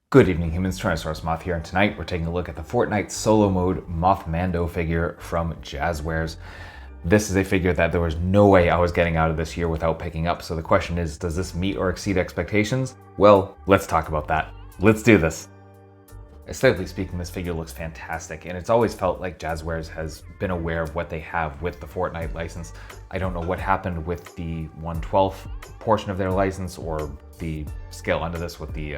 Good evening humans, tyrannosaurusmoth here, and tonight we're taking a look at the Fortnite Solo Mode Mothmando figure from Jazwares. This is a figure that there was no way I was getting out of this year without picking up, so the question is, does this meet or exceed expectations? Well, let's talk about that. Let's do this. Aesthetically speaking, this figure looks fantastic, and it's always felt like Jazwares has been aware of what they have with the Fortnite license. I don't know what happened with the 1/12 portion of their license or the scale under this with the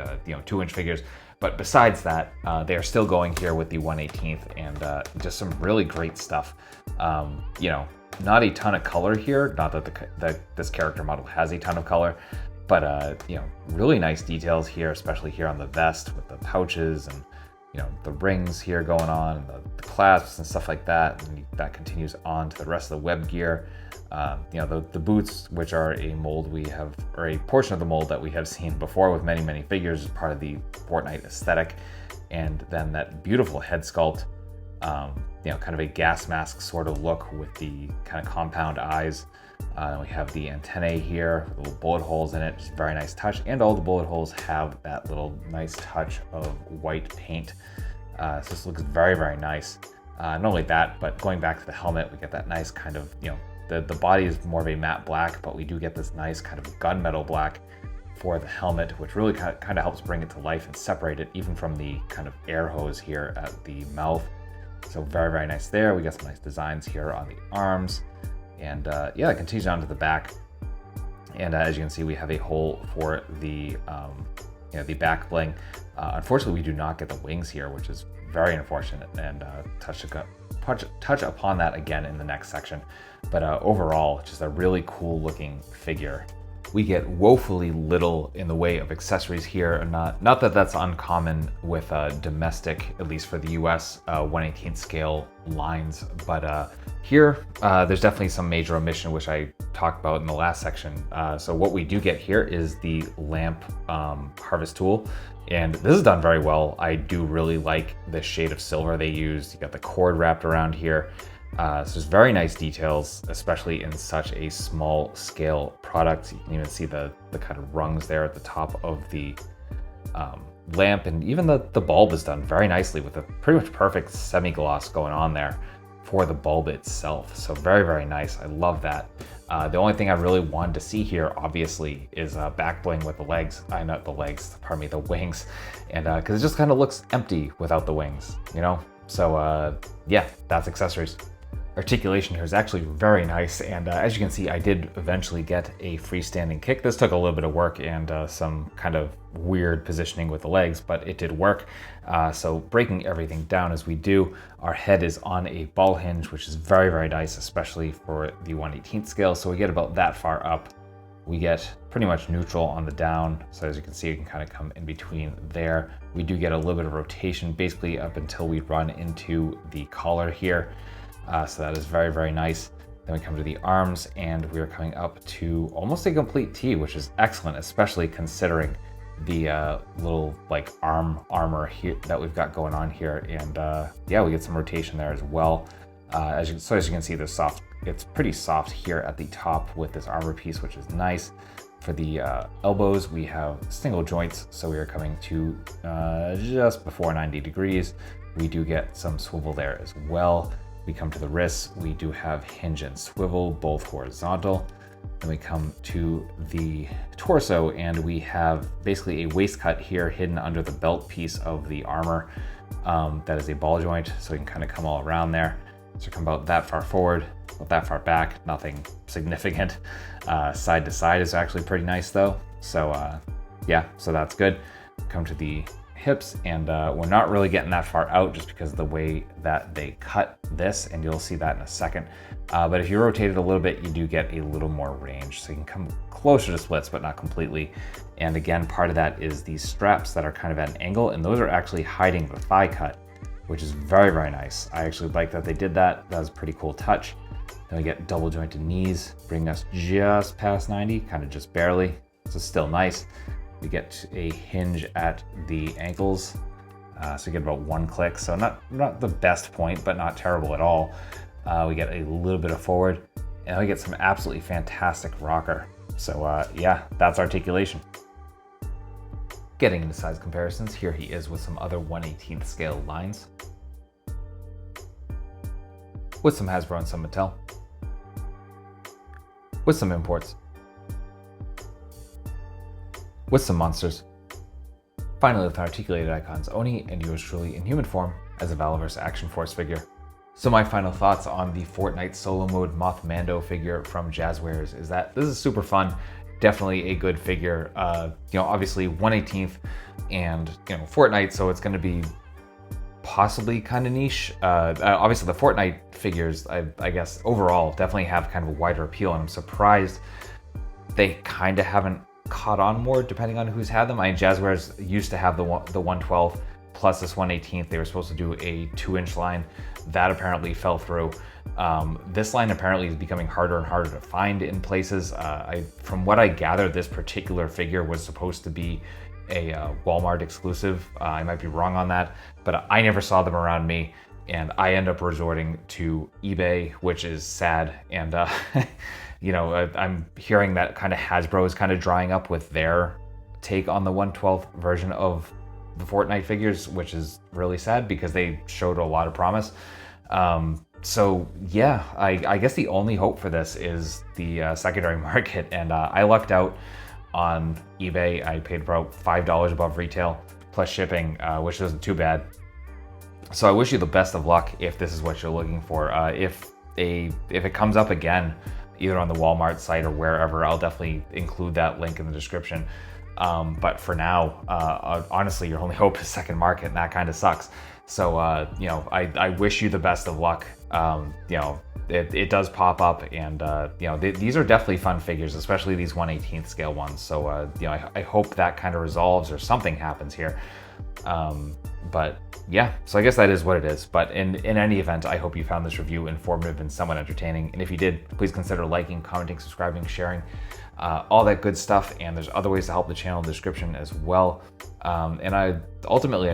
2-inch figures, but besides that, they are still going here with the 1/18th and just some really great stuff. Not a ton of color here, not that this character model has a ton of color, but really nice details here, especially here on the vest with the pouches and the rings here going on, and the clasps and stuff like that, and that continues on to the rest of the web gear. The boots, which are a mold we have, or a portion of the mold that we have seen before with many figures, as part of the Fortnite aesthetic. And then that beautiful head sculpt, kind of a gas mask sort of look with the kind of compound eyes. We have the antennae here, little bullet holes in it, just very nice touch. And all the bullet holes have that little nice touch of white paint. So this looks very nice. Not only that, but going back to the helmet, we get that nice kind of, the body is more of a matte black, but we do get this nice kind of gunmetal black for the helmet, which really kind of helps bring it to life and separate it even from the kind of air hose here at the mouth. So very nice there. We got some nice designs here on the arms. And it continues on to the back. And as you can see, we have a hole for the back bling. Unfortunately, we do not get the wings here, which is very unfortunate, and touch upon that again in the next section. But overall, just a really cool looking figure. We get woefully little in the way of accessories here. Not that that's uncommon with domestic, at least for the US 1/18th scale lines, but here there's definitely some major omission, which I talked about in the last section. So what we do get here is the lamp harvest tool, and this is done very well. I do really like the shade of silver they used. You got the cord wrapped around here. So there's very nice details, especially in such a small scale product. You can even see the kind of rungs there at the top of the lamp, and even the bulb is done very nicely with a pretty much perfect semi-gloss going on there for the bulb itself. So very nice. I love that. The only thing I really wanted to see here, obviously, is back bling with the legs. Not the legs, pardon me, the wings, and because it just kind of looks empty without the wings, So that's accessories. Articulation here is actually very nice, and as you can see, I did eventually get a freestanding kick. This took a little bit of work and some kind of weird positioning with the legs, but it did work. So breaking everything down as we do, our head is on a ball hinge, which is very nice, especially for the 1/18th scale. So we get about that far up. We get pretty much neutral on the down. So as you can see, you can kind of come in between there. We do get a little bit of rotation, basically up until we run into the collar here. So that is very nice. Then we come to the arms, and we are coming up to almost a complete T, which is excellent, especially considering the little like armor here that we've got going on here. And we get some rotation there as well. As you can see, it's pretty soft here at the top with this armor piece, which is nice. For the elbows, we have single joints, so we are coming to just before 90 degrees. We do get some swivel there as well. We come to the wrists, we do have hinge and swivel, both horizontal. Then we come to the torso, and we have basically a waist cut here hidden under the belt piece of the armor. That is a ball joint, so we can kind of come all around there. So come about that far forward, about that far back, nothing significant. Side to side is actually pretty nice though. So so that's good. Come to the hips, and we're not really getting that far out just because of the way that they cut this, and you'll see that in a second. But if you rotate it a little bit, you do get a little more range, so you can come closer to splits, but not completely. And again, part of that is these straps that are kind of at an angle, and those are actually hiding the thigh cut, which is very nice. I actually like that they did that. That was a pretty cool touch. Then we get double jointed knees, bringing us just past 90, kind of just barely. So still nice. We get a hinge at the ankles, so we get about one click. So not the best point, but not terrible at all. We get a little bit of forward, and we get some absolutely fantastic rocker. So that's articulation. Getting into size comparisons, here he is with some other 1/18th scale lines, with some Hasbro and some Mattel, with some imports, with some monsters. Finally, with articulated icons, Oni and yours truly in human form as a Valorous Action Force figure. So my final thoughts on the Fortnite Solo Mode Mothmando figure from Jazwares is that this is super fun. Definitely a good figure. Obviously 1/18th and Fortnite, so it's going to be possibly kind of niche. Obviously the Fortnite figures, I guess overall definitely have kind of a wider appeal, and I'm surprised they kind of haven't caught on more depending on who's had them. Jazwares used to have the 112 plus this 1/18th. They were supposed to do a 2-inch line. That apparently fell through. This line apparently is becoming harder and harder to find in places. From what I gather, this particular figure was supposed to be a Walmart exclusive. I might be wrong on that, but I never saw them around me, and I end up resorting to eBay, which is sad. And I'm hearing that kind of Hasbro is kind of drying up with their take on the 1/12 version of the Fortnite figures, which is really sad because they showed a lot of promise. So yeah, I guess the only hope for this is the secondary market, and I lucked out on eBay. I paid about $5 above retail plus shipping, which isn't too bad. So I wish you the best of luck if this is what you're looking for. If it comes up again, either on the Walmart site or wherever, I'll definitely include that link in the description. But for now, honestly, your only hope is second market, and that kind of sucks. So, I wish you the best of luck. It does pop up, and these are definitely fun figures, especially these 1/18th scale ones. So, I hope that kind of resolves or something happens here. But yeah, so I guess that is what it is. But in any event, I hope you found this review informative and somewhat entertaining. And if you did, please consider liking, commenting, subscribing, sharing, all that good stuff. And there's other ways to help the channel in the description as well. And I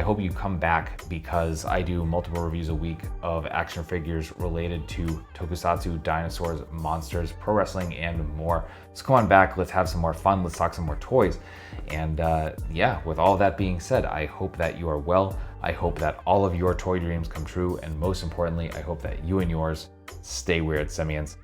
hope you come back, because I do multiple reviews a week of action figures related to tokusatsu, dinosaurs, monsters, pro wrestling, and more. So come on back, let's have some more fun, let's talk some more toys. And yeah, with all that being said, I hope that you are well. I hope that all of your toy dreams come true. And most importantly, I hope that you and yours stay weird, simians.